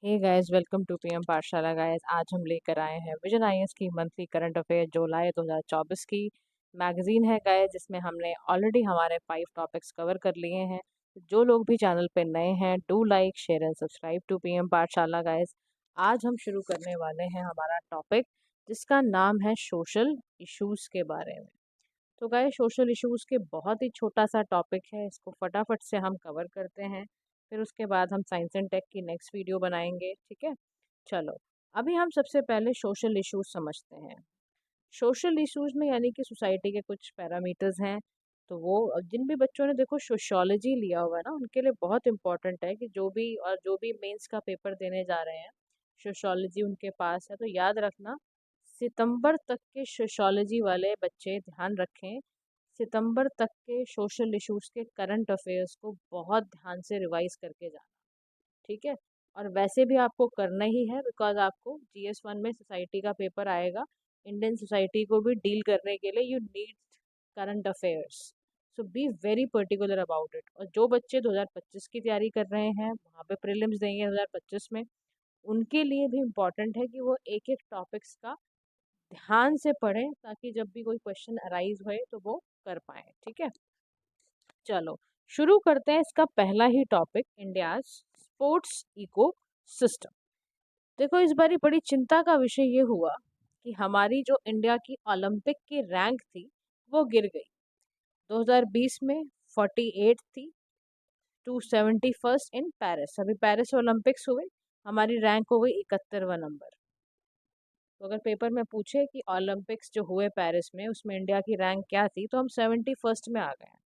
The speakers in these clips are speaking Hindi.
Hey guys, welcome to PM Pathshala. Guys, आज हम लेकर आए हैं विजन आईएएस की मंथली करंट अफेयर जुलाई 2024 की मैगजीन है गाइस, जिसमें हमने ऑलरेडी हमारे 5 टॉपिक्स कवर कर लिए हैं। जो लोग भी चैनल पे नए हैं, do like share and subscribe to PM Pathshala. Guys, आज हम शुरू करने वाले हैं हमारा टॉपिक, जिसका नाम है सोशल इश्यूज के बारे में। तो गाइस, सोशल इश्यूज के बहुत ही छोटा सा टॉपिक है, इसको फटाफट से हम कवर करते हैं। फिर उसके बाद हम साइंस एंड टेक की नेक्स्ट वीडियो बनाएंगे। ठीक है, चलो। अभी हम सबसे पहले सोशल इश्यूज समझते हैं। सोशल इश्यूज में यानी कि सोसाइटी के कुछ पैरामीटर्स हैं। तो वो जिन भी बच्चों ने देखो सोशियोलॉजी लिया हुआ है ना, उनके लिए बहुत इंपॉर्टेंट है कि जो भी मेंस का पेपर देने जा रहे हैं, सोशियोलॉजी उनके पास है तो याद रखना। सितंबर तक के सोशियोलॉजी वाले बच्चे ध्यान रखें, सितंबर तक के सोशल इश्यूज के करंट अफेयर्स को बहुत ध्यान से रिवाइज करके जाना। ठीक है, और वैसे भी आपको करना ही है, बिकॉज आपको GS1 में सोसाइटी का पेपर आएगा। इंडियन सोसाइटी को भी डील करने के लिए you need current affairs, so be very particular about it. और जो बच्चे 2025 की तैयारी कर रहे हैं, वहाँ पे प्रीलिम्स देंगे 2025 में, उनके लिए भी इम्पॉर्टेंट है कि वो एक एक टॉपिक्स का ध्यान से पढ़ें, ताकि जब भी कोई क्वेश्चन अराइज होए तो वो कर पाए। ठीक है, चलो शुरू करते हैं इसका पहला ही topic, India sports ecosystem. देखो, इस बारी बड़ी चिंता का विषय ये हुआ कि हमारी जो इंडिया की ओलंपिक की रैंक थी, वो गिर गई। 2020 में 48 थी टू 71st इन पेरिस। अभी पेरिस ओलंपिक्स हुए, हमारी रैंक हो गई 71वां नंबर। तो अगर पेपर में पूछे कि ओलंपिक्स जो हुए पेरिस में, उसमें इंडिया की रैंक क्या थी, तो हम 71st में आ गए हैं।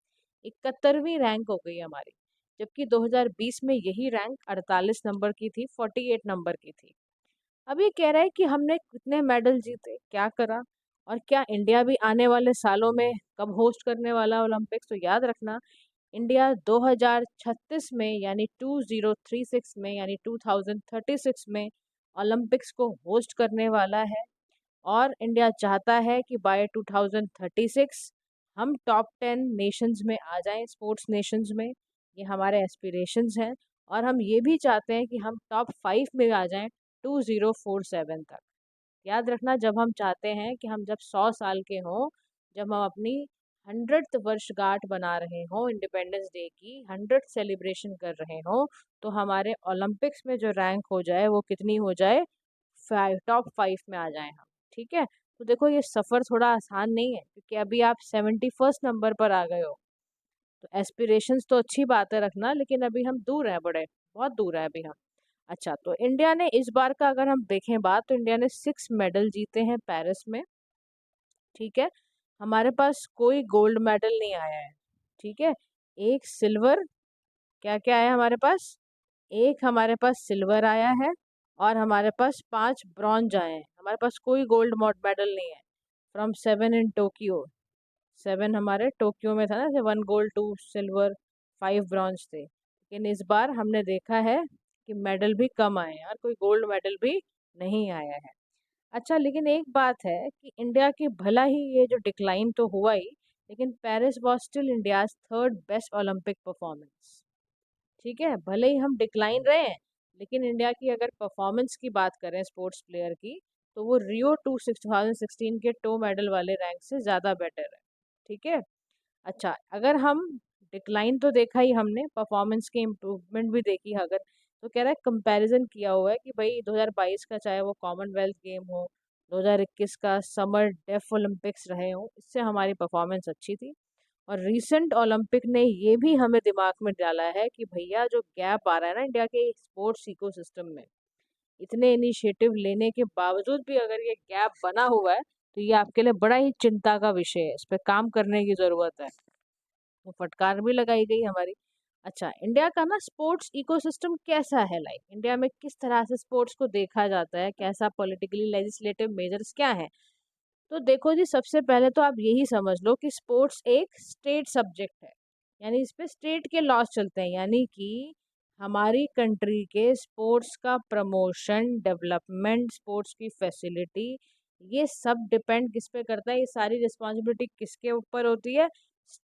71वीं रैंक हो गई हमारी, जबकि 2020 में यही रैंक 48 नंबर की थी, 48 नंबर की थी। अब ये कह रहा है कि हमने कितने मेडल जीते, क्या करा, और क्या इंडिया भी आने वाले सालों में कब होस्ट करने वाला ओलंपिक्स। तो याद रखना, इंडिया 2036 में यानी 2036 में यानी 2036 में ओलंपिक्स को होस्ट करने वाला है। और इंडिया चाहता है कि बाय 2036 हम टॉप 10 नेशंस में आ जाएं, स्पोर्ट्स नेशंस में। ये हमारे एस्पिरेशंस हैं। और हम ये भी चाहते हैं कि हम टॉप 5 में आ जाएं 2047 तक। याद रखना, जब हम चाहते हैं कि हम जब 100 साल के हों, जब हम अपनी 100th वर्षगांठ बना रहे हों, इंडिपेंडेंस डे की 100th सेलिब्रेशन कर रहे हों, तो हमारे ओलंपिक्स में जो रैंक हो जाए वो कितनी हो जाए, टॉप 5 में आ जाए हम। ठीक है, तो देखो ये सफ़र थोड़ा आसान नहीं है, क्योंकि अभी आप 71st नंबर पर आ गए हो। तो एस्पिरेशंस तो अच्छी बात है रखना, लेकिन अभी हम दूर हैं, बड़े बहुत दूर है अभी हम। अच्छा, तो इंडिया ने इस बार का अगर हम देखें बात, तो इंडिया ने 6 मेडल जीते हैं पेरिस में। ठीक है, हमारे पास कोई गोल्ड मेडल नहीं आया है। ठीक है, एक सिल्वर, क्या क्या आया हमारे पास, एक हमारे पास सिल्वर आया है, और हमारे पास 5 ब्रॉन्ज आए हैं। हमारे पास कोई गोल्ड मेडल नहीं है। फ्रॉम 7 इन टोक्यो, 7 हमारे टोक्यो में था ना, 1 गोल्ड 2 सिल्वर 5 ब्रॉन्ज थे। लेकिन इस बार हमने देखा है कि मेडल भी कम आए हैं और कोई गोल्ड मेडल भी नहीं आया है। अच्छा, लेकिन एक बात है कि इंडिया की भला ही ये जो डिक्लाइन तो हुआ ही, लेकिन Paris was still India's third best Olympic performance. ठीक है, भले ही हम डिक्लाइन रहे हैं, लेकिन इंडिया की अगर परफॉर्मेंस की बात करें स्पोर्ट्स प्लेयर की, तो वो रियो 2016 के टो मेडल वाले रैंक से ज़्यादा बेटर है। ठीक है, अच्छा, अगर हम डिक्लाइन तो देखा ही हमने, परफॉर्मेंस की इम्प्रूवमेंट भी देखी है अगर, तो कह रहा है कंपैरिजन किया हुआ है कि भाई 2022 का चाहे वो कॉमनवेल्थ गेम हो, 2021 का समर डेफ ओलंपिक्स रहे हो, इससे हमारी परफॉर्मेंस अच्छी थी। और रीसेंट ओलंपिक ने ये भी हमें दिमाग में डाला है कि भैया जो गैप आ रहा है ना इंडिया के स्पोर्ट्स इकोसिस्टम में, इतने इनिशिएटिव लेने के बावजूद भी अगर ये गैप बना हुआ है, तो ये आपके लिए बड़ा ही चिंता का विषय है। इस पर काम करने की ज़रूरत है। तो फटकार भी लगाई गई हमारी। अच्छा, इंडिया का ना स्पोर्ट्स इकोसिस्टम कैसा है, लाइक इंडिया में किस तरह से स्पोर्ट्स को देखा जाता है, कैसा पॉलिटिकली लेजिस्लेटिव मेजर्स क्या हैं। तो देखो जी, सबसे पहले तो आप यही समझ लो कि स्पोर्ट्स एक स्टेट सब्जेक्ट है, यानी इस पे स्टेट के लॉज चलते हैं। यानी कि हमारी कंट्री के स्पोर्ट्स का प्रमोशन, डेवलपमेंट, स्पोर्ट्स की फैसिलिटी, ये सब डिपेंड किस पे करता है, ये सारी रिस्पॉन्सिबिलिटी किसके ऊपर होती है,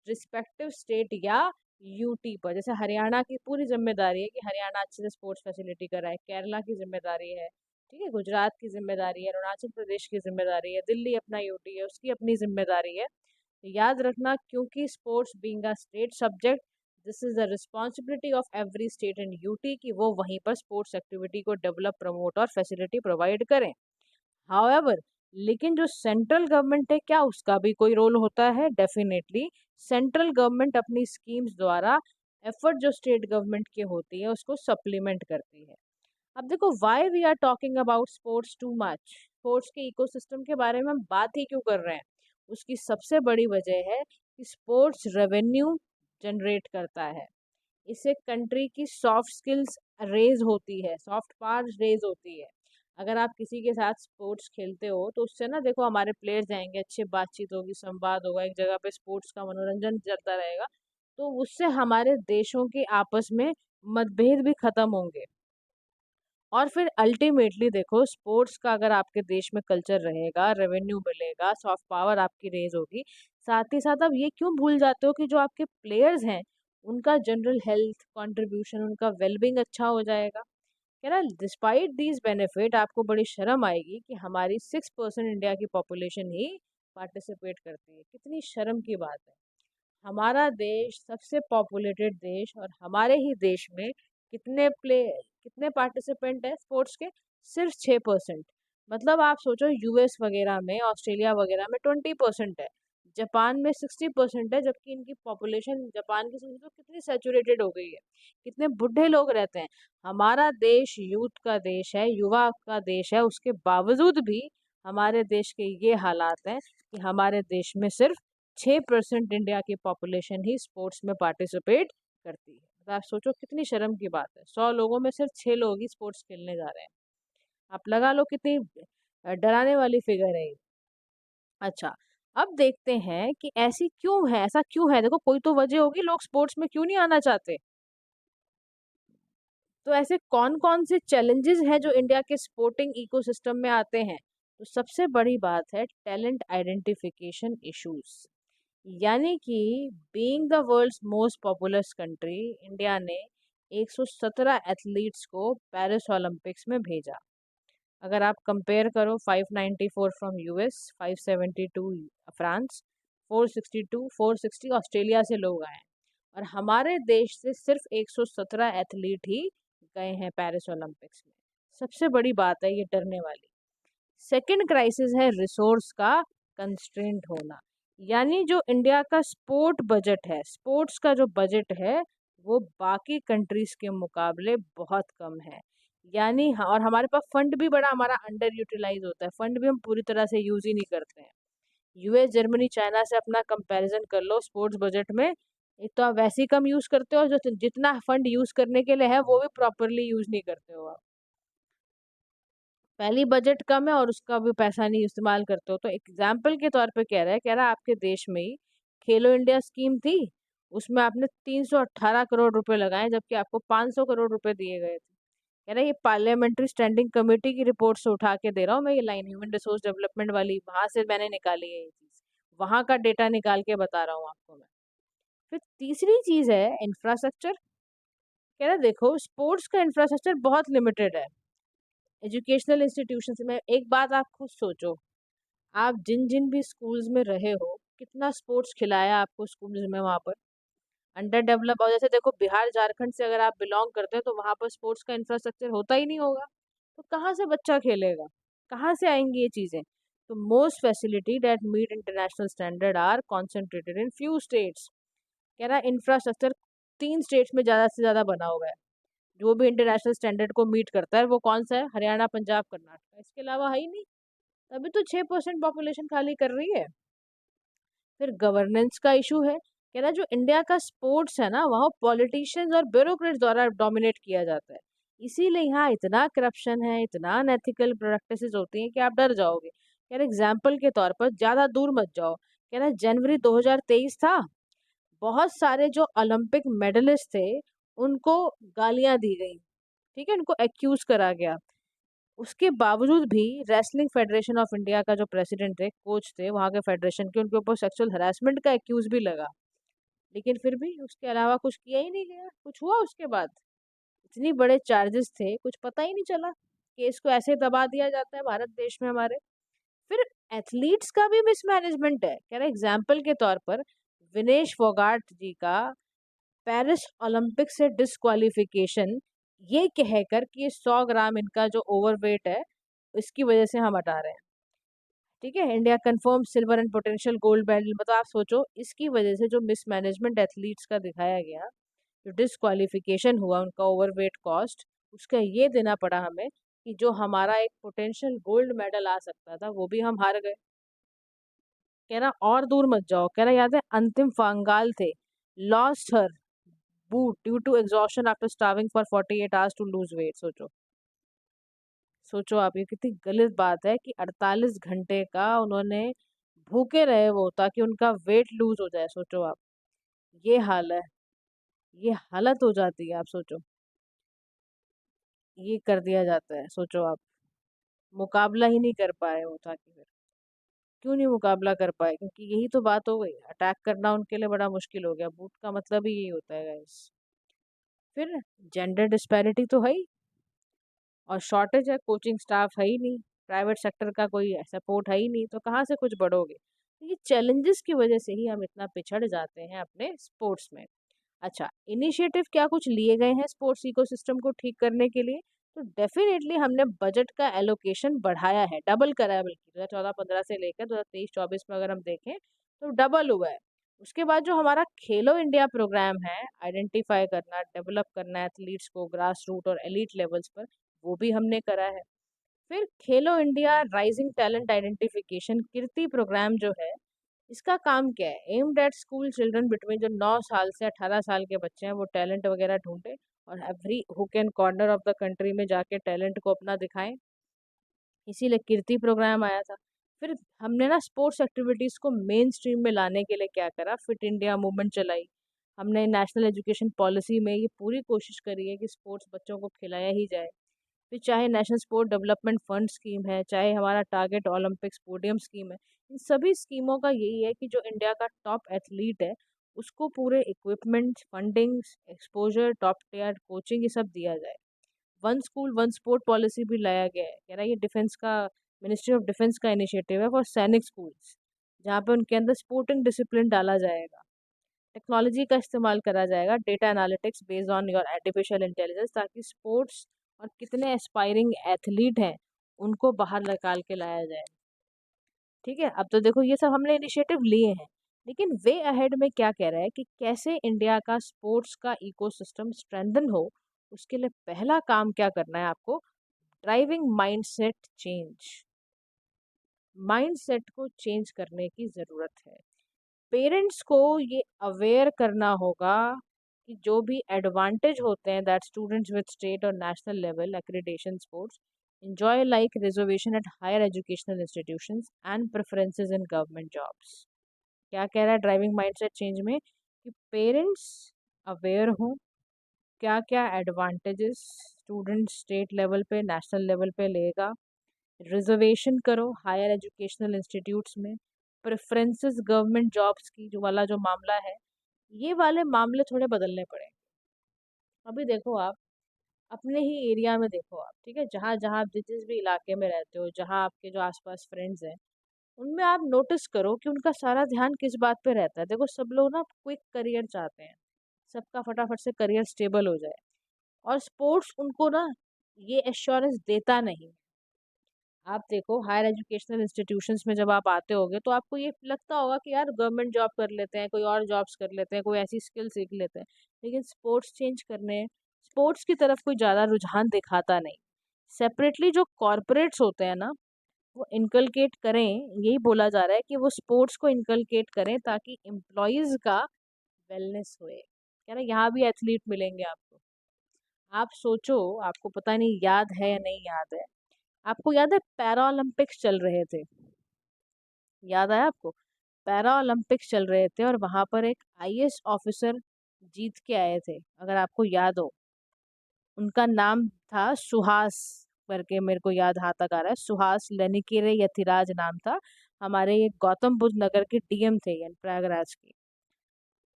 रिस्पेक्टिव स्टेट या यूटी पर। जैसे हरियाणा की पूरी जिम्मेदारी है कि हरियाणा अच्छे से स्पोर्ट्स फैसिलिटी कराए, केरला की जिम्मेदारी है, ठीक है, गुजरात की जिम्मेदारी है, अरुणाचल प्रदेश की जिम्मेदारी है, दिल्ली अपना यूटी है, उसकी अपनी जिम्मेदारी है। तो याद रखना, क्योंकि sports being a state subject, this is the responsibility of every state and UT कि वो वहीं पर स्पोर्ट्स एक्टिविटी को डेवलप, प्रमोट और फैसिलिटी प्रोवाइड करें। हाउएवर, लेकिन जो सेंट्रल गवर्नमेंट है, क्या उसका भी कोई रोल होता है? डेफिनेटली। सेंट्रल गवर्नमेंट अपनी स्कीम्स द्वारा एफर्ट जो स्टेट गवर्नमेंट की होती है उसको सप्लीमेंट करती है। अब देखो, why we are talking about sports too much, sports के इकोसिस्टम के बारे में हम बात ही क्यों कर रहे हैं? उसकी सबसे बड़ी वजह है कि स्पोर्ट्स रेवेन्यू जनरेट करता है। इससे कंट्री की सॉफ्ट स्किल्स रेज होती है, सॉफ्ट पावर रेज होती है। अगर आप किसी के साथ स्पोर्ट्स खेलते हो तो उससे ना, देखो, हमारे प्लेयर्स जाएंगे, अच्छी बातचीत होगी, संवाद होगा, एक जगह पे स्पोर्ट्स का मनोरंजन चलता रहेगा, तो उससे हमारे देशों के आपस में मतभेद भी खत्म होंगे। और फिर अल्टीमेटली देखो, स्पोर्ट्स का अगर आपके देश में कल्चर रहेगा, रेवेन्यू मिलेगा, सॉफ्ट पावर आपकी रेज होगी, साथ ही साथ आप ये क्यों भूल जाते हो कि जो आपके प्लेयर्स हैं उनका जनरल हेल्थ कंट्रीब्यूशन, उनका वेलबींग अच्छा हो जाएगा। कह रहा, डिस्पाइट दीज बेनिफिट, आपको बड़ी शर्म आएगी कि हमारी 6% इंडिया की पॉपुलेशन ही पार्टिसिपेट करती है। कितनी शर्म की बात है। हमारा देश सबसे पॉपुलेटेड देश, और हमारे ही देश में कितने पार्टिसिपेंट है स्पोर्ट्स के? सिर्फ 6%। मतलब आप सोचो, यूएस वगैरह में, ऑस्ट्रेलिया वगैरह में 20% है, जापान में 60% है, जबकि इनकी पॉपुलेशन, जापान की सोचो कितनी सेचुरेटेड हो गई है, कितने बुढ़े लोग रहते हैं। हमारा देश यूथ का देश है, युवा का देश है, उसके बावजूद भी हमारे देश के ये हालात हैं कि हमारे देश में सिर्फ 6% इंडिया की पॉपुलेशन ही स्पोर्ट्स में पार्टिसिपेट करती है। तो आप सोचो कितनी शर्म की बात है, 100 लोगों में सिर्फ 6 लोग ही स्पोर्ट्स खेलने जा रहे हैं। आप लगा लो कितनी डराने वाली फिगर है ये। अच्छा, अब देखते हैं कि ऐसी क्यों है, ऐसा क्यों है। देखो, कोई तो वजह होगी, लोग स्पोर्ट्स में क्यों नहीं आना चाहते। तो ऐसे कौन कौन से चैलेंजेस हैं जो इंडिया के स्पोर्टिंग इकोसिस्टम में आते हैं? तो सबसे बड़ी बात है टैलेंट आइडेंटिफिकेशन इश्यूज। यानी कि being the world's most populous country, India ने 117 एथलीट्स को पेरिस ओलंपिक्स में भेजा। अगर आप कंपेयर करो, 594 फ्रॉम यूएस, 572 फ्रांस, 460 ऑस्ट्रेलिया से लोग आए हैं, और हमारे देश से सिर्फ 117 एथलीट ही गए हैं पेरिस ओलंपिक्स में। सबसे बड़ी बात है ये डरने वाली। सेकंड क्राइसिस है रिसोर्स का कंस्ट्रेंट होना। यानी जो इंडिया का स्पोर्ट बजट है, स्पोर्ट्स का जो बजट है, वो बाकी कंट्रीज के मुकाबले बहुत कम है। यानी और हमारे पास फंड भी बड़ा हमारा अंडर यूटिलाइज होता है, फंड भी हम पूरी तरह से यूज ही नहीं करते हैं। यूएस, जर्मनी, चाइना से अपना कंपैरिजन कर लो स्पोर्ट्स बजट में, एक तो आप वैसे ही कम यूज करते हो, जो जितना फंड यूज करने के लिए है वो भी प्रॉपरली यूज नहीं करते हो आप। पहली बजट कम है और उसका भी पैसा नहीं इस्तेमाल करते हो। तो एग्जाम्पल के तौर पे कह रहा है आपके देश में ही खेलो इंडिया स्कीम थी, उसमें आपने 318 करोड़ रुपए लगाए, जबकि आपको 500 करोड़ रुपए दिए गए थे। कह रहा है ये पार्लियामेंट्री स्टैंडिंग कमेटी की रिपोर्ट से उठा के दे रहा हूँ मैं, ये लाइन ह्यूमन रिसोर्स डेवलपमेंट वाली, वहां से मैंने निकाली है ये चीज, वहां का डेटा निकाल के बता रहा हूँ आपको मैं। फिर तीसरी चीज है इंफ्रास्ट्रक्चर। कह रहा है देखो, स्पोर्ट्स का इंफ्रास्ट्रक्चर बहुत लिमिटेड है। एजुकेशनल इंस्टीट्यूशन में एक बात आप खुद सोचो, आप जिन जिन भी स्कूल्स में रहे हो, कितना स्पोर्ट्स खिलाया आपको स्कूल्स में वहाँ पर? Under develop. और जैसे देखो, बिहार झारखंड से अगर आप बिलोंग करते हैं तो वहाँ पर स्पोर्ट्स का इंफ्रास्ट्रक्चर होता ही नहीं होगा, तो कहाँ से बच्चा खेलेगा, कहाँ से आएंगी ये चीज़ें? तो most facility that meet international standard are concentrated in few states. कह रहा इंफ्रास्ट्रक्चर 3 स्टेट्स में ज़्यादा से ज़्यादा बना हुआ है, जो भी इंटरनेशनल स्टैंडर्ड को मीट करता है। वो कौन सा है? हरियाणा, पंजाब, कर्नाटक, इसके अलावा है ही नहीं। तभी तो 6% पॉपुलेशन खाली कर रही है। फिर गवर्नेंस का इशू है। कह रहा जो इंडिया का स्पोर्ट्स है ना, वहाँ पॉलिटिशियंस और ब्यूरोक्रेट्स द्वारा डोमिनेट किया जाता है। इसीलिए यहाँ इतना करप्शन है, इतना अनएथिकल प्रैक्टिसेस होती हैं कि आप डर जाओगे। कह रहे एग्जाम्पल के तौर पर, ज़्यादा दूर मत जाओ, कह रहा जनवरी 2023 था, बहुत सारे जो ओलंपिक मेडलिस्ट थे उनको गालियां दी गई, ठीक है, उनको एक्यूज करा गया। उसके बावजूद भी रेसलिंग फेडरेशन ऑफ इंडिया का जो प्रेसिडेंट थे, कोच थे वहाँ के फेडरेशन के, उनके ऊपर सेक्सुअल हरासमेंट का एक्यूज भी लगा। लेकिन फिर भी उसके अलावा कुछ किया ही नहीं गया। कुछ हुआ उसके बाद? इतनी बड़े चार्जेस थे, कुछ पता ही नहीं चला। केस को ऐसे दबा दिया जाता है भारत देश में हमारे। फिर एथलीट्स का भी मिसमैनेजमेंट है। कह रहे एग्जाम्पल के तौर पर विनेश फोगाट जी का पेरिस ओलंपिक से डिस्क्वालिफिकेशन, ये कहकर कि ये 100 ग्राम इनका जो ओवरवेट है इसकी वजह से हम हटा रहे हैं। ठीक है, India confirm silver and potential gold medal. मतलब आप सोचो, इसकी वजह से जो मिसमैनेजमेंट एथलीट्स का दिखाया गया, जो डिस्क्वालिफिकेशन हुआ उनका ओवरवेट कॉस्ट, उसका ये देना पड़ा हमें कि जो हमारा एक पोटेंशियल गोल्ड मेडल आ सकता था वो भी हम हार गए। कह रहा और दूर मत जाओ, कह रहा याद है अंतिम फांगाल थे, lost her bout due to exhaustion after starving for 48 hours to lose weight. सोचो, सोचो आप, ये कितनी गलत बात है कि 48 घंटे का उन्होंने भूखे रहे वो ताकि उनका वेट लूज हो जाए। सोचो आप, ये हाल है, ये हालत हो जाती है। आप सोचो, ये कर दिया जाता है। सोचो आप, मुकाबला ही नहीं कर पाए वो था कि फिर क्यों नहीं मुकाबला कर पाए? क्योंकि यही तो बात हो गई, अटैक करना उनके लिए बड़ा मुश्किल हो गया। बूट का मतलब ही यही होता है गाइस। फिर जेंडर डिस्पैरिटी तो है ही, और शॉर्टेज है, कोचिंग स्टाफ है ही नहीं, प्राइवेट सेक्टर का कोई सपोर्ट है ही नहीं, तो कहाँ से कुछ बढ़ोगे? तो ये चैलेंजेस की वजह से ही हम इतना पिछड़ जाते हैं अपने स्पोर्ट्स में। अच्छा, इनिशिएटिव क्या कुछ लिए गए हैं स्पोर्ट्स इकोसिस्टम को ठीक करने के लिए? तो डेफिनेटली हमने बजट का एलोकेशन बढ़ाया है, डबल करा है, बल्कि 2014-15 से लेकर 2023-24 में अगर हम देखें तो डबल हुआ है। उसके बाद जो हमारा खेलो इंडिया प्रोग्राम है, आइडेंटिफाई करना, डेवलप करना एथलीट्स को ग्रास रूट और एलीट लेवल्स पर, वो भी हमने करा है। फिर खेलो इंडिया राइजिंग टैलेंट आइडेंटिफिकेशन कीर्ति प्रोग्राम जो है, इसका काम क्या है? Aimed at school children between, जो 9 साल से 18 साल के बच्चे हैं वो टैलेंट वगैरह ढूंढे और every hook and corner of the country में जाके टैलेंट को अपना दिखाएं। इसीलिए कीर्ति प्रोग्राम आया था। फिर हमने ना स्पोर्ट्स एक्टिविटीज़ को मेन स्ट्रीम में लाने के लिए क्या करा, फिट इंडिया मूवमेंट चलाई। हमने नेशनल एजुकेशन पॉलिसी में ये पूरी कोशिश करी है कि स्पोर्ट्स बच्चों को खिलाया ही जाए। फिर चाहे national sport development fund scheme है, चाहे हमारा टारगेट ओलंपिक्स पोडियम स्कीम है, इन सभी स्कीमों का यही है कि जो इंडिया का टॉप एथलीट है उसको पूरे equipment, funding, exposure, top tier coaching, ये सब दिया जाए। One school one sport policy भी लाया गया है। कह रहा है ये डिफेंस का, मिनिस्ट्री ऑफ डिफेंस का इनिशिएटिव है फॉर सैनिक स्कूल्स, जहाँ पे उनके अंदर स्पोर्टिंग डिसिप्लिन डाला जाएगा। टेक्नोलॉजी का इस्तेमाल करा जाएगा, data analytics based on your artificial intelligence, ताकि स्पोर्ट्स और कितने एस्पायरिंग एथलीट हैं उनको बाहर निकाल के लाया जाए। ठीक है, अब तो देखो ये सब हमने इनिशिएटिव लिए हैं, लेकिन वे अहेड में क्या कह रहा है कि कैसे इंडिया का स्पोर्ट्स का इकोसिस्टम स्ट्रेंथन हो। उसके लिए पहला काम क्या करना है आपको? Driving mindset change. माइंडसेट को चेंज करने की ज़रूरत है। पेरेंट्स को ये अवेयर करना होगा कि जो भी एडवांटेज होते हैं दैट स्टूडेंट्स विद स्टेट और national level accreditation sports enjoy, like reservation at higher educational institutions and preferences in government jobs। क्या कह रहा है ड्राइविंग माइंडसेट चेंज में? कि पेरेंट्स अवेयर हों क्या क्या एडवांटेजेस स्टूडेंट स्टेट लेवल पे, नेशनल लेवल पे लेगा। रिजर्वेशन करो हायर एजुकेशनल इंस्टीट्यूट्स में। प्रेफरेंसेस गवर्नमेंट जॉब्स की जो वाला जो मामला है, ये वाले मामले थोड़े बदलने पड़े। अभी देखो आप अपने ही एरिया में देखो आप, ठीक है, जहाँ जहाँ आप जिस भी इलाके में रहते हो, जहाँ आपके जो आसपास फ्रेंड्स हैं, उनमें आप नोटिस करो कि उनका सारा ध्यान किस बात पे रहता है। देखो सब लोग ना क्विक करियर चाहते हैं, सबका फटाफट से करियर स्टेबल हो जाए, और स्पोर्ट्स उनको ना ये एश्योरेंस देता नहीं। आप देखो हायर एजुकेशनल इंस्टीट्यूशंस में जब आप आते होगे तो आपको ये लगता होगा कि यार गवर्नमेंट जॉब कर लेते हैं, कोई और जॉब्स कर लेते हैं, कोई ऐसी स्किल सीख लेते हैं, लेकिन स्पोर्ट्स चेंज करने, स्पोर्ट्स की तरफ कोई ज़्यादा रुझान दिखाता नहीं। सेपरेटली जो कॉरपोरेट्स होते हैं ना, वो इनकलकेट करें, यही बोला जा रहा है कि वो स्पोर्ट्स को इनकलकेट करें ताकि एम्प्लॉयज़ का वेलनेस होए। क्या ना, यहाँ भी एथलीट मिलेंगे आपको। आप सोचो, आपको पता नहीं याद है या नहीं याद है, आपको याद है पैरा ओलंपिक्स चल रहे थे? याद आया आपको? पैरा ओलंपिक्स चल रहे थे और वहां पर एक आईएएस ऑफिसर जीत के आए थे, अगर आपको याद हो। उनका नाम था सुहास करके, मेरे को याद हाथ तक आ रहा है, सुहास लेनिकेरे यथिराज नाम था। हमारे ये गौतम बुद्ध नगर के डीएम थे, यानी प्रयागराज के।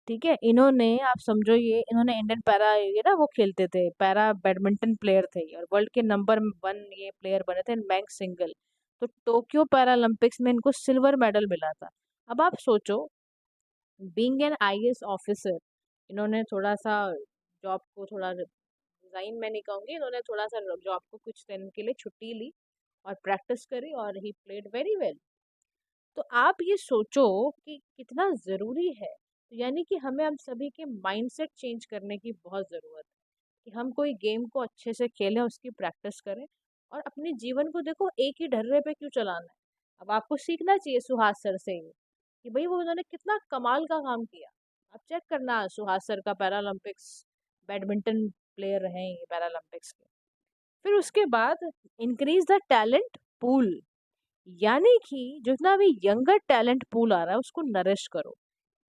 ठीक है, इन्होंने आप समझो ये इन्होंने इंडियन पैरा ये ना वो खेलते थे, पैरा बैडमिंटन प्लेयर थे ये, और वर्ल्ड के नंबर 1 ये प्लेयर बने थे मैंक सिंगल। तो टोक्यो पैरालंपिक्स में इनको सिल्वर मेडल मिला था। अब आप सोचो, बीइंग एन आईएएस ऑफिसर, इन्होंने थोड़ा सा जॉब को थोड़ा रिजाइन मैं नहीं कहूँगी, इन्होंने थोड़ा सा जॉब को कुछ दिन के लिए छुट्टी ली और प्रैक्टिस करी और ही प्लेड वेरी वेल। तो आप ये सोचो कि कितना ज़रूरी है। तो यानी कि हमें हम सभी के माइंडसेट चेंज करने की बहुत ज़रूरत है कि हम कोई गेम को अच्छे से खेलें, उसकी प्रैक्टिस करें और अपने जीवन को देखो एक ही ढर्रे पे क्यों चलाना है। अब आपको सीखना चाहिए सुहास सर से ही कि भाई वो उन्होंने कितना कमाल का काम किया। आप चेक करना सुहास सर का, पैरालंपिक्स बैडमिंटन प्लेयर रहे हैं ये पैरालंपिक्स के। फिर उसके बाद इंक्रीज द टैलेंट पूल, यानी कि जितना भी यंगर टैलेंट पूल आ रहा है उसको नरिश करो,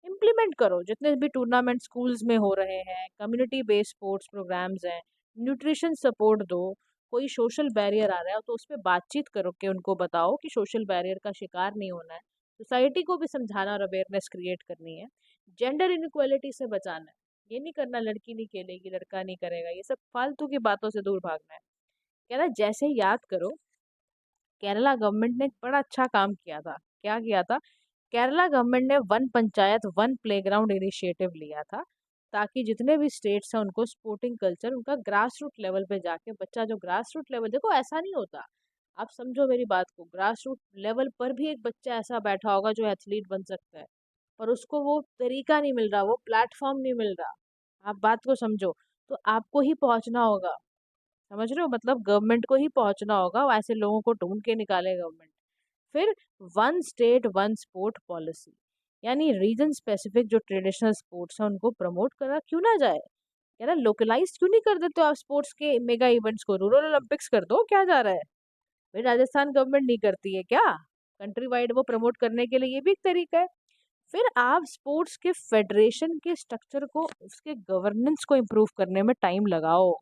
इम्प्लीमेंट करो। जितने भी टूर्नामेंट स्कूल्स में हो रहे हैं, कम्युनिटी बेस्ड स्पोर्ट्स प्रोग्राम्स हैं, न्यूट्रिशन सपोर्ट दो। कोई सोशल बैरियर आ रहा है तो उस पर बातचीत करो कि उनको बताओ कि सोशल बैरियर का शिकार नहीं होना है। सोसाइटी को भी समझाना और अवेयरनेस क्रिएट करनी है। जेंडर इनक्वालिटी से बचाना है। ये नहीं करना लड़की नहीं खेलेगी लड़का नहीं करेगा, ये सब फालतू की बातों से दूर भागना है। कह रहा जैसे याद करो, केरला गवर्नमेंट ने एक बड़ा अच्छा काम किया था। क्या किया था? केरला गवर्नमेंट ने one panchayat one playground initiative लिया था, ताकि जितने भी स्टेट्स हैं उनको स्पोर्टिंग कल्चर उनका ग्रास रूट लेवल पे जाके बच्चा जो ग्रास रूट लेवल, देखो ऐसा नहीं होता, आप समझो मेरी बात को, ग्रास रूट लेवल पर भी एक बच्चा ऐसा बैठा होगा जो एथलीट बन सकता है, और उसको वो तरीका नहीं मिल रहा, वो प्लेटफॉर्म नहीं मिल रहा। आप बात को समझो। तो आपको ही पहुंचना होगा, समझ रहे हो, मतलब गवर्नमेंट को ही पहुंचना होगा, ऐसे लोगों को ढूंढ के निकाले गवर्नमेंट। फिर one state one sport policy, यानी रीजन स्पेसिफिक जो ट्रेडिशनल स्पोर्ट्स हैं उनको प्रमोट करा क्यों ना जाए। कह रहा लोकलाइज क्यों नहीं कर देते हो आप स्पोर्ट्स के मेगा इवेंट्स को, रूरल ओलंपिक्स कर दो, क्या जा रहा है। भाई राजस्थान गवर्नमेंट नहीं करती है क्या? कंट्री वाइड वो प्रमोट करने के लिए ये भी एक तरीका है। फिर आप स्पोर्ट्स के फेडरेशन के स्ट्रक्चर को, उसके गवर्नेंस को इम्प्रूव करने में टाइम लगाओ।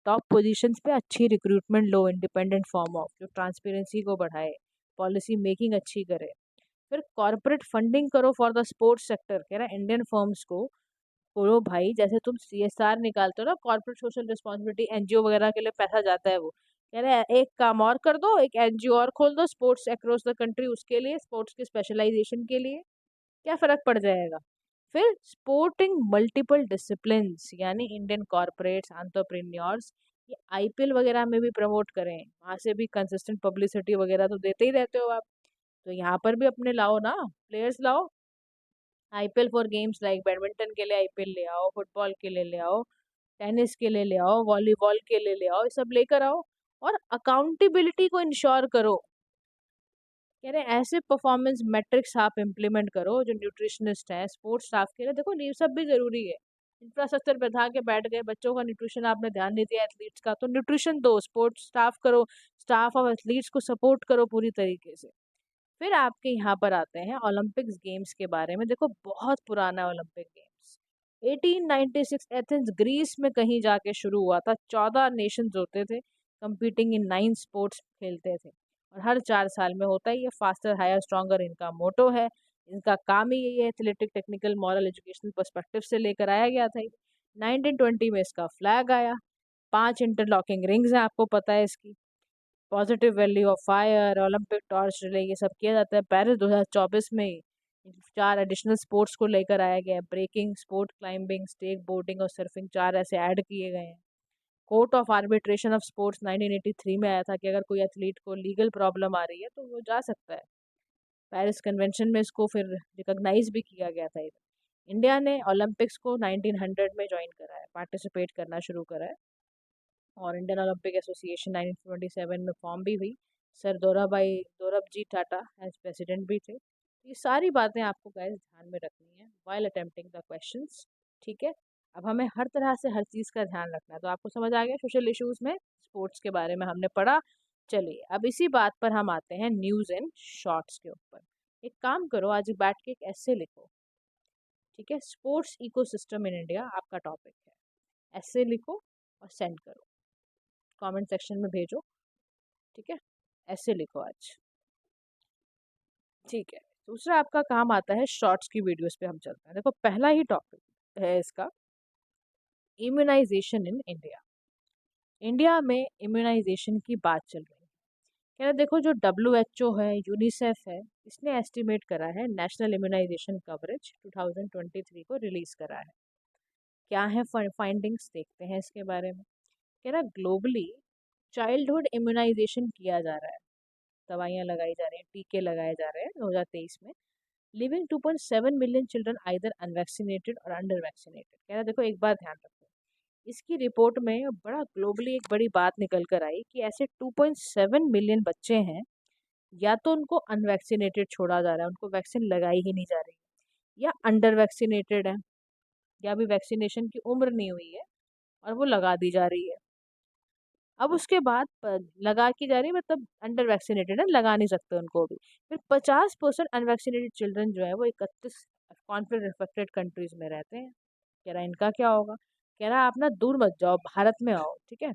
टॉप पोजीशंस पे अच्छी recruitment low, independent form of जो ट्रांसपेरेंसी को बढ़ाए, पॉलिसी मेकिंग अच्छी करे। फिर कॉर्पोरेट फंडिंग करो फॉर द स्पोर्ट्स सेक्टर। कह रहा है इंडियन फर्म्स को बोलो भाई, जैसे तुम सीएसआर निकालते हो ना, कॉर्पोरेट सोशल रिस्पॉन्सिबिलिटी, एनजीओ वगैरह के लिए पैसा जाता है, वो कह रहे हैं एक काम और कर दो, एक एनजीओ और खोल दो स्पोर्ट्स अक्रॉस द कंट्री, उसके लिए स्पोर्ट्स के स्पेशलाइजेशन के लिए। क्या फर्क पड़ जाएगा। फिर स्पोर्टिंग मल्टीपल डिसिप्लिन्स, यानी इंडियन कॉर्पोरेट्स एंटरप्रेन्योर्स ये आईपीएल वगैरह में भी प्रमोट करें, वहां से भी कंसिस्टेंट पब्लिसिटी वगैरह तो देते ही रहते हो आप। तो यहाँ पर भी अपने लाओ ना, प्लेयर्स लाओ। IPL for games like badminton के लिए आईपीएल ले आओ, फुटबॉल के लिए ले आओ, टेनिस के लिए ले आओ, वॉलीबॉल के लिए ले आओ, ये सब लेकर आओ। और अकाउंटेबिलिटी को इंश्योर करो। कह रहे हैं ऐसे परफॉर्मेंस मैट्रिक्स आप इम्प्लीमेंट करो, जो न्यूट्रिशनिस्ट है स्पोर्ट्स स्टाफ के लिए, देखो ये सब भी जरूरी है। इंफ्रास्ट्रक्चर बैठा के बैठ गए, बच्चों का न्यूट्रिशन आपने ध्यान नहीं दिया एथलीट्स का, तो न्यूट्रिशन दो, स्पोर्ट्स स्टाफ करो, स्टाफ ऑफ एथलीट्स को सपोर्ट करो पूरी तरीके से। फिर आपके यहाँ पर आते हैं ओलंपिक्स गेम्स के बारे में। देखो बहुत पुराना ओलंपिक गेम्स 1896 एथेंस ग्रीस में कहीं जाके शुरू हुआ था। 14 नेशंस होते थे, कंपीटिंग इन 9 स्पोर्ट्स खेलते थे, और हर 4 साल में होता है ये। फास्टर हायर स्ट्रॉन्गर इनका मोटो है। इनका काम ही यही है, athletic technical moral educational perspective से लेकर आया गया था। 1920 में इसका फ्लैग आया। 5 इंटरलॉकिंग रिंग्स हैं, आपको पता है इसकी। Positive value of fire, Olympic torch relay, ये सब किया जाता है। पेरिस 2024 में 4 एडिशनल स्पोर्ट्स को लेकर आया गया है। Breaking, sport climbing, skateboarding और सर्फिंग, 4 ऐसे ऐड किए गए हैं। Court of arbitration of sports 1983 में आया था कि अगर कोई एथलीट को लीगल प्रॉब्लम आ रही है तो वो जा सकता है। पेरिस कन्वेंशन में इसको फिर रिकॉग्नाइज भी किया गया था। इंडिया ने ओलंपिक्स को 1900 में ज्वाइन करा है, पार्टिसिपेट करना शुरू करा है, और इंडियन ओलंपिक एसोसिएशन 1927 में फॉर्म भी हुई। Sir Dorabji Tata as president भी थे। ये सारी बातें आपको गाइस ध्यान में रखनी है वाइल अटेम्प्टिंग द क्वेश्चंस। ठीक है, अब हमें हर तरह से हर चीज़ का ध्यान रखना है। तो आपको समझ आ गया सोशल इश्यूज में स्पोर्ट्स के बारे में हमने पढ़ा। चलिए अब इसी बात पर हम आते हैं न्यूज़ एंड शॉर्ट्स के ऊपर। एक काम करो, आज बैठ के एक ऐसे लिखो। ठीक है, स्पोर्ट्स इकोसिस्टम इन इंडिया आपका टॉपिक है। ऐसे लिखो और सेंड करो, कमेंट सेक्शन में भेजो। ठीक है, ऐसे लिखो आज। ठीक है, दूसरा आपका काम आता है शॉर्ट्स की वीडियोस पे हम चलते हैं। देखो पहला ही टॉपिक है इसका, इम्यूनाइजेशन इन इंडिया। इंडिया में इम्यूनाइजेशन की बात चल रही है। कह रहे देखो जो WHO है, यूनिसेफ है, इसने एस्टिमेट करा है, नेशनल इम्यूनाइजेशन कवरेज 2023 को रिलीज करा है। क्या है फाइंडिंग्स, देखते हैं इसके बारे में। कह रहा ग्लोबली चाइल्डहुड इम्यूनाइजेशन किया जा रहा है, दवाइयाँ लगाई जा रही हैं, टीके लगाए जा रहे हैं 2023 में। Living 2.7 million children either unvaccinated और अंडर वैक्सीनेटेड। कह रहा देखो एक बात ध्यान रखो, इसकी रिपोर्ट में बड़ा ग्लोबली एक बड़ी बात निकल कर आई कि ऐसे 2.7 मिलियन बच्चे हैं, या तो उनको अनवैक्सीनेटेड छोड़ा जा रहा है, उनको वैक्सीन लगाई ही नहीं जा रही, या अंडर वैक्सीनेटेड है, या अभी वैक्सीनेशन की उम्र नहीं हुई है और वो लगा दी जा रही है। अब उसके बाद लगा की जा रही है, मतलब अंडर वैक्सीनेटेड है, लगा नहीं सकते उनको भी। फिर 50% अनवैक्सीनेटेड चिल्ड्रन जो है वो 31 कॉन्फ्लिक्ट अफेक्टेड कंट्रीज में रहते हैं। कह रहा है इनका क्या होगा। कह रहा है आप ना दूर मत जाओ, भारत में आओ, ठीक है।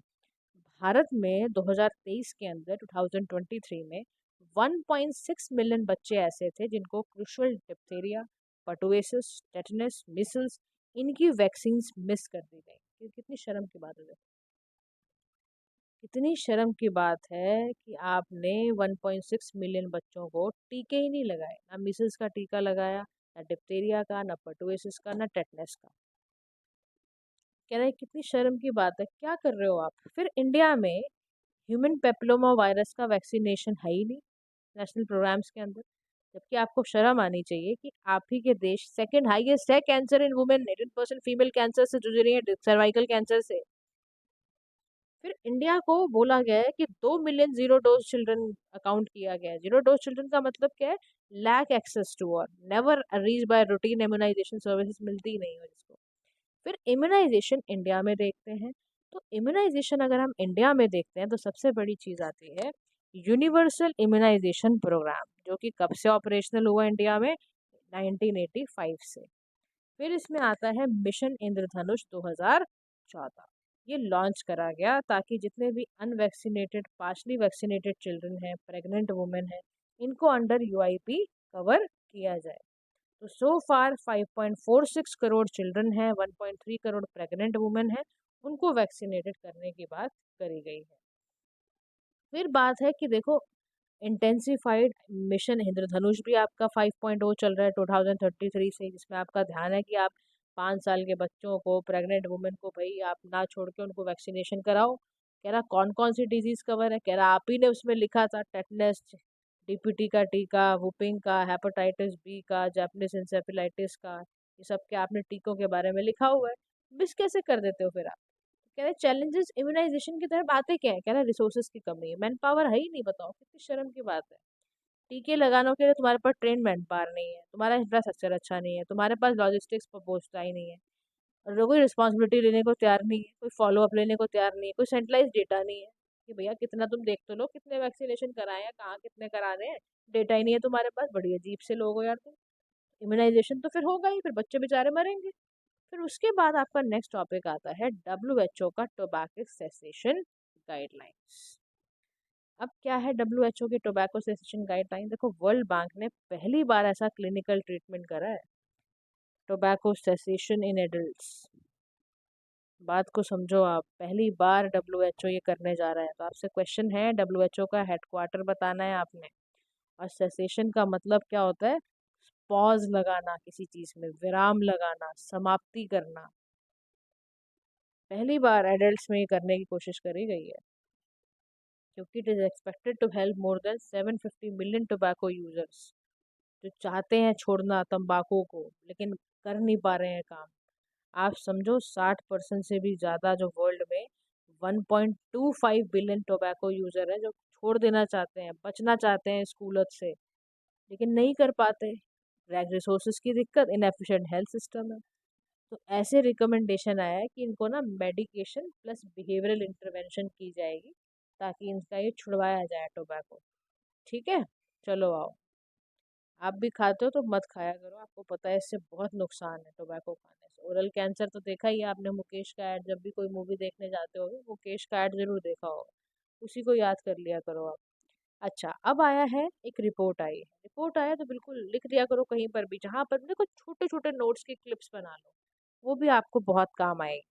भारत में 2023 के अंदर 2023 में 1.6 मिलियन बच्चे ऐसे थे जिनको क्रुशल डिप्थीरिया, पर्टुएसिस, टेटनस, मिसल्स, इनकी वैक्सीन मिस कर दी गई। ये कितनी शर्म की बात है। इतनी शर्म की बात है कि आपने 1.6 मिलियन बच्चों को टीके ही नहीं लगाए, ना मिसल्स का टीका लगाया, ना डिप्थीरिया का, ना पर्टुएसिस का, ना टेटनस का। कह रहे कितनी शर्म की बात है, क्या कर रहे हो आप। फिर इंडिया में ह्यूमन पेप्लोमा वायरस का वैक्सीनेशन है ही नहीं नेशनल प्रोग्राम्स के अंदर, जबकि आपको शर्म आनी चाहिए कि आप ही के देश सेकंड हाईएस्ट है cancer in women, 18% female cancer से जूझ रही है, सर्वाइकल कैंसर से। फिर इंडिया को बोला गया है कि 2 million zero dose children account किया गया है। जीरो डोज चिल्ड्रन का मतलब क्या है, लैक एक्सेस टू और never reach by routine immunisation services, मिलती ही नहीं है जिसको। फिर इम्यूनाइजेशन इंडिया में देखते हैं, तो इम्यूनाइजेशन अगर हम इंडिया में देखते हैं तो सबसे बड़ी चीज़ आती है यूनिवर्सल इम्यूनाइजेशन प्रोग्राम, जो कि कब से ऑपरेशनल हुआ इंडिया में, 1985 से। फिर इसमें आता है मिशन इंद्रधनुष 2014। ये लॉन्च करा गया ताकि जितने भी अनवैक्सीनेटेड, पार्शली वैक्सीनेटेड चिल्ड्रन हैं, प्रेग्नेंट वुमेन हैं, इनको अंडर यूआईपी कवर किया जाए। तो सो फार 5.46 करोड़ चिल्ड्रन हैं, 1.3 करोड़ प्रेग्नेंट वुमेन हैं, उनको वैक्सीनेटेड करने की बात करी गई है। फिर बात है कि देखो इंटेंसिफाइड मिशन इंद्रधनुष भी आपका 5.0 चल रहा है 2033 से, जिसमें आपका ध्यान है कि आप 5 साल के बच्चों को, प्रेग्नेंट वुमेन को भाई आप ना छोड़ के उनको वैक्सीनेशन कराओ। कह रहा कौन कौन सी डिजीज कवर है, कह रहा आप ही ने उसमें लिखा था, टेटनस, डीपीटी का टीका, वुपिंग का, हेपेटाइटिस बी का, जापानीज इंसेफेलाइटिस का, ये सब के आपने टीकों के बारे में लिखा हुआ है, मिस कैसे कर देते हो फिर आप। कह रहे चैलेंजेस इम्यूनाइजेशन की तरफ आते क्या है, कह रहा रिसोर्सेज की कमी है, मैन पावर है ही नहीं, बताओ कितनी शर्म की बात है। टीके लगाने के लिए तुम्हारे पास ट्रेन मैन पावर नहीं है, तुम्हारा इंफ्रास्ट्रक्चर अच्छा नहीं है, तुम्हारे पास लॉजिस्टिक्स पर पहुंचता ही नहीं है, और कोई रिस्पॉन्सिबिलिटी लेने को तैयार नहीं है, कोई फॉलो अप लेने को तैयार नहीं है, कोई सेंट्रलाइज डेटा नहीं है कि भैया कितना तुम देख तो लो, कितने वैक्सीनेशन कराए हैं, कहाँ कितने कराने हैं, डेटा ही नहीं है तुम्हारे पास। बड़ी अजीब से लोग हो यार तुम। इम्यूनाइजेशन तो फिर होगा ही, फिर बच्चे बेचारे मरेंगे। फिर उसके बाद आपका नेक्स्ट टॉपिक आता है WHO का टोबैको सेसेशन गाइडलाइंस। अब क्या है WHO की टोबैको सेसेशन गाइडलाइन, देखो वर्ल्ड बैंक ने पहली बार ऐसा क्लिनिकल ट्रीटमेंट करा है, टोबैको सेसेशन इन एडल्ट्स। बात को समझो आप, पहली बार WHO ये करने जा रहा है। तो आपसे क्वेश्चन है, WHO का हेडक्वार्टर बताना है आपने, और सेसेशन का मतलब क्या होता है, पॉज लगाना, किसी चीज में विराम लगाना, समाप्ति करना। पहली बार एडल्ट्स में ये करने की कोशिश करी गई है, क्योंकि it is expected to help more than 750 million tobacco users, जो चाहते हैं छोड़ना तंबाकू को लेकिन कर नहीं पा रहे हैं काम। आप समझो 60% से भी ज़्यादा जो वर्ल्ड में 1.25 बिलियन टोबैको यूजर है, जो छोड़ देना चाहते हैं, बचना चाहते हैं स्कूलत से, लेकिन नहीं कर पाते। रिसोर्सेज की दिक्कत, इनएफिशिएंट हेल्थ सिस्टम है। तो ऐसे रिकमेंडेशन आया है कि इनको ना मेडिकेशन प्लस बिहेवियरल इंटरवेंशन की जाएगी, ताकि इनका ये छुड़वाया जाए टोबैको। ठीक है, चलो आओ। आप भी खाते हो तो मत खाया करो, आपको पता है इससे बहुत नुकसान है टोबैको खाने से। ओरल कैंसर तो देखा ही है आपने, मुकेश का ऐड, जब भी कोई मूवी देखने जाते हो मुकेश का ऐड जरूर देखा होगा, उसी को याद कर लिया करो आप। अच्छा, अब आया है, एक रिपोर्ट आई है। रिपोर्ट आया तो बिल्कुल लिख दिया करो कहीं पर भी, जहाँ पर देखो छोटे छोटे नोट्स की क्लिप्स बना लो, वो भी आपको बहुत काम आएगी।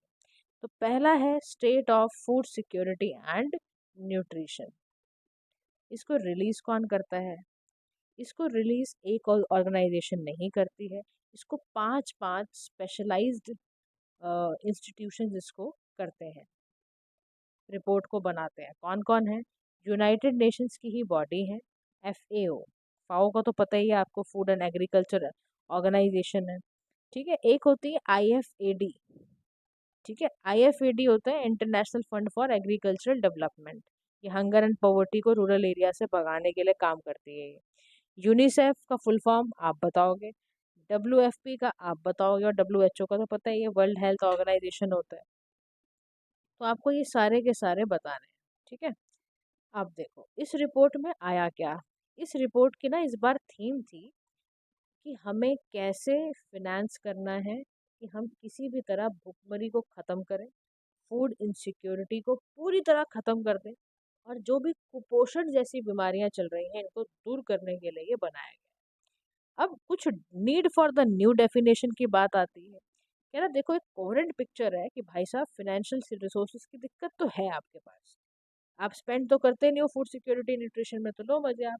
तो पहला है state of food security and nutrition. इसको रिलीज कौन करता है? इसको रिलीज एक ऑर्गेनाइजेशन नहीं करती है, इसको पांच पांच स्पेशलाइज्ड इंस्टीट्यूशन इसको करते हैं, रिपोर्ट को बनाते हैं। कौन कौन है? यूनाइटेड नेशंस की ही बॉडी है, FAO। फाओ का तो पता ही है आपको, फूड एंड एग्रीकल्चर ऑर्गेनाइजेशन है। ठीक है, एक होती है IFAD। ठीक है, IFAD होता है international fund for agricultural development. ये हंगर एंड पॉवर्टी को रूरल एरिया से भगाने के लिए काम करती है। यूनिसेफ का फुल फॉर्म आप बताओगे, WFP का आप बताओगे, और WHO का तो पता ही है, वर्ल्ड हेल्थ ऑर्गेनाइजेशन होता है। तो आपको ये सारे के सारे बताने हैं। ठीक है, अब देखो इस रिपोर्ट में आया क्या। इस रिपोर्ट की ना इस बार थीम थी कि हमें कैसे फिनेंस करना है कि हम किसी भी तरह भुखमरी को ख़त्म करें, फूड इनसिक्योरिटी को पूरी तरह ख़त्म कर दें, और जो भी कुपोषण जैसी बीमारियां चल रही हैं इनको दूर करने के लिए ये बनाया गया। अब कुछ need for the new definition की बात आती है। कह रहा देखो एक कोहेरेंट पिक्चर है कि भाई साहब फिनेंशियल रिसोर्सेज की दिक्कत तो है आपके पास, आप स्पेंड तो करते नहीं हो फूड सिक्योरिटी न्यूट्रिशन में, तो लो मजे आप।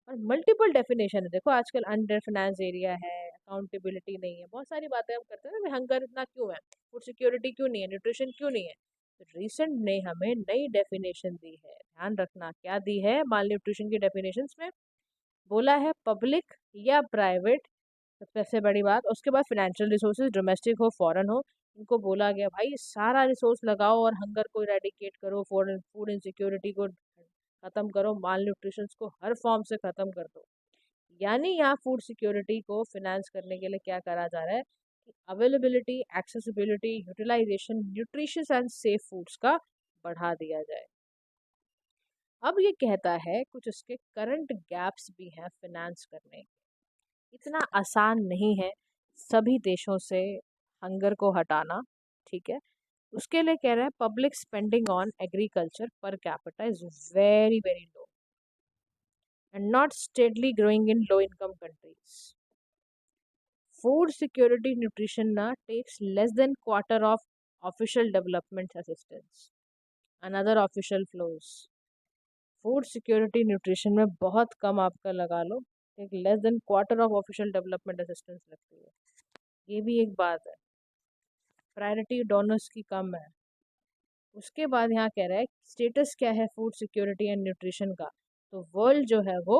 और मल्टीपल डेफिनेशन है, देखो आजकल अंडर फाइनेंस एरिया है, अकाउंटेबिलिटी नहीं है, बहुत सारी बातें हम करते हैं ना, हंगर इतना क्यों है, फूड सिक्योरिटी क्यों नहीं है, न्यूट्रिशन क्यों नहीं है। तो रिसेंट ने हमें नई डेफिनेशन दी है, ध्यान रखना क्या दी है माल न्यूट्रिशन की डेफिनेशन में। बोला है पब्लिक या प्राइवेट, सबसे बड़ी बात। उसके बाद फिनेंशियल रिसोर्सेज, डोमेस्टिक हो फॉरेन हो, इनको बोला गया भाई सारा रिसोर्स लगाओ और हंगर को इरेडिकेट करो, फूड फूड इनसिक्योरिटी को खत्म करो, माल न्यूट्रिशन को हर फॉर्म से खत्म कर दो। यानी यहाँ फूड सिक्योरिटी को फिनेंस करने के लिए क्या करा जा रहा है कि availability, accessibility, utilisation, nutritious and safe foods का बढ़ा दिया जाए। अब ये कहता है कुछ इसके करंट गैप्स भी हैं फिनेंस करने। इतना आसान नहीं है सभी देशों से हंगर को हटाना। ठीक है, उसके लिए कह रहे हैं public spending on agriculture per capita is very very low and not steadily growing in low income countries. Food security nutrition ना takes less than quarter of official development assistance, another official flows. Food security nutrition में बहुत कम आपका लगा लो, एक less than quarter of official development assistance लगती है। ये भी एक बात है, प्रायोरिटी डोनर्स की कम है। उसके बाद यहाँ कह रहा है स्टेटस क्या है फूड सिक्योरिटी एंड न्यूट्रिशन का। तो वर्ल्ड जो है वो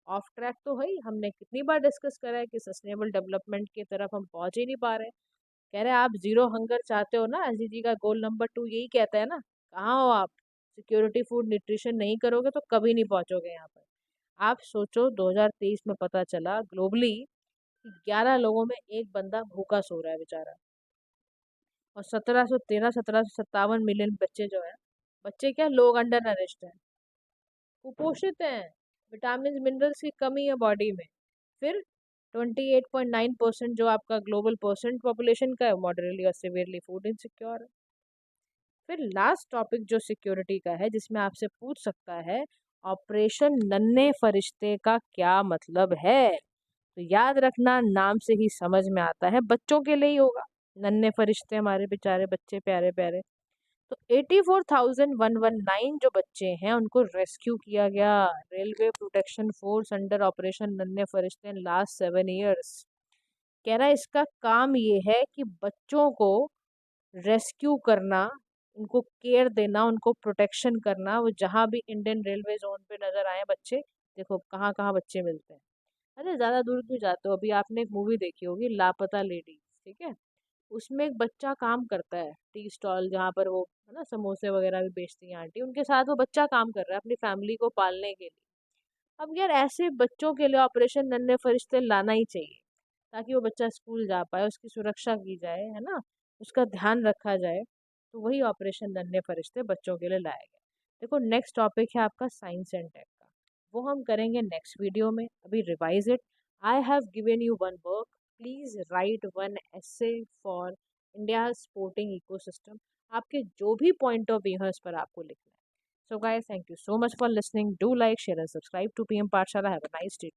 ऑफ ट्रैक तो है ही, हमने कितनी बार डिस्कस करा है कि सस्टेनेबल डेवलपमेंट की तरफ हम पहुंच ही नहीं पा रहे। कह रहे हैं आप जीरो हंगर चाहते हो ना, SDG का गोल नंबर 2 यही कहता है ना, कहाँ हो आप? सिक्योरिटी फूड न्यूट्रिशन नहीं करोगे तो कभी नहीं पहुंचोगे यहाँ पर। आप सोचो 2023 में पता चला ग्लोबली 11 लोगों में एक बंदा भूखा सो रहा है बेचारा, और 1757 मिलियन बच्चे जो हैं, बच्चे क्या लोग अंडर नरिश्ड हैं, कुपोषित हैं, विटामिन मिनरल्स की कमी है बॉडी में। फिर 28.9% जो आपका ग्लोबल परसेंट पॉपुलेशन का है मॉडरेटली और सिवियरली फूड इनसिक्योर है। फिर लास्ट टॉपिक जो सिक्योरिटी का है, जिसमें आपसे पूछ सकता है ऑपरेशन नन्हे फरिश्ते का क्या मतलब है, तो याद रखना नाम से ही समझ में आता है बच्चों के लिए ही होगा। नन्हे फरिश्ते हमारे बेचारे बच्चे प्यारे प्यारे। तो 84,119 जो बच्चे हैं उनको रेस्क्यू किया गया railway protection force under operation नन्हे फरिश्ते इन लास्ट 7 ईयर्स। कह रहा है इसका काम ये है कि बच्चों को रेस्क्यू करना, उनको केयर देना, उनको प्रोटेक्शन करना। वो जहाँ भी इंडियन रेलवे जोन पे नजर आए बच्चे, देखो कहाँ कहाँ बच्चे मिलते हैं। अरे ज्यादा दूर क्यों जाते हो, अभी आपने एक मूवी देखी होगी लापता लेडी, ठीक है, उसमें एक बच्चा काम करता है टी स्टॉल जहाँ पर वो है ना समोसे वगैरह भी बेचती है आंटी, उनके साथ वो बच्चा काम कर रहा है अपनी फैमिली को पालने के लिए। अब यार ऐसे बच्चों के लिए ऑपरेशन नन्हे फरिश्ते लाना ही चाहिए, ताकि वो बच्चा स्कूल जा पाए, उसकी सुरक्षा की जाए, है ना, उसका ध्यान रखा जाए। तो वही ऑपरेशन नन्हे फरिश्ते बच्चों के लिए लाया गया। देखो नेक्स्ट टॉपिक है आपका साइंस एंड टेक का, वो हम करेंगे नेक्स्ट वीडियो में। अभी revise it. I have given you one work, please right one essay for India sporting ecosystem. आपके जो भी पॉइंट ऑफ व्यू है उस पर आपको लिखना है। So guys, thank you so much for listening. Do like, share and subscribe to PM Pathshala. Have a nice day.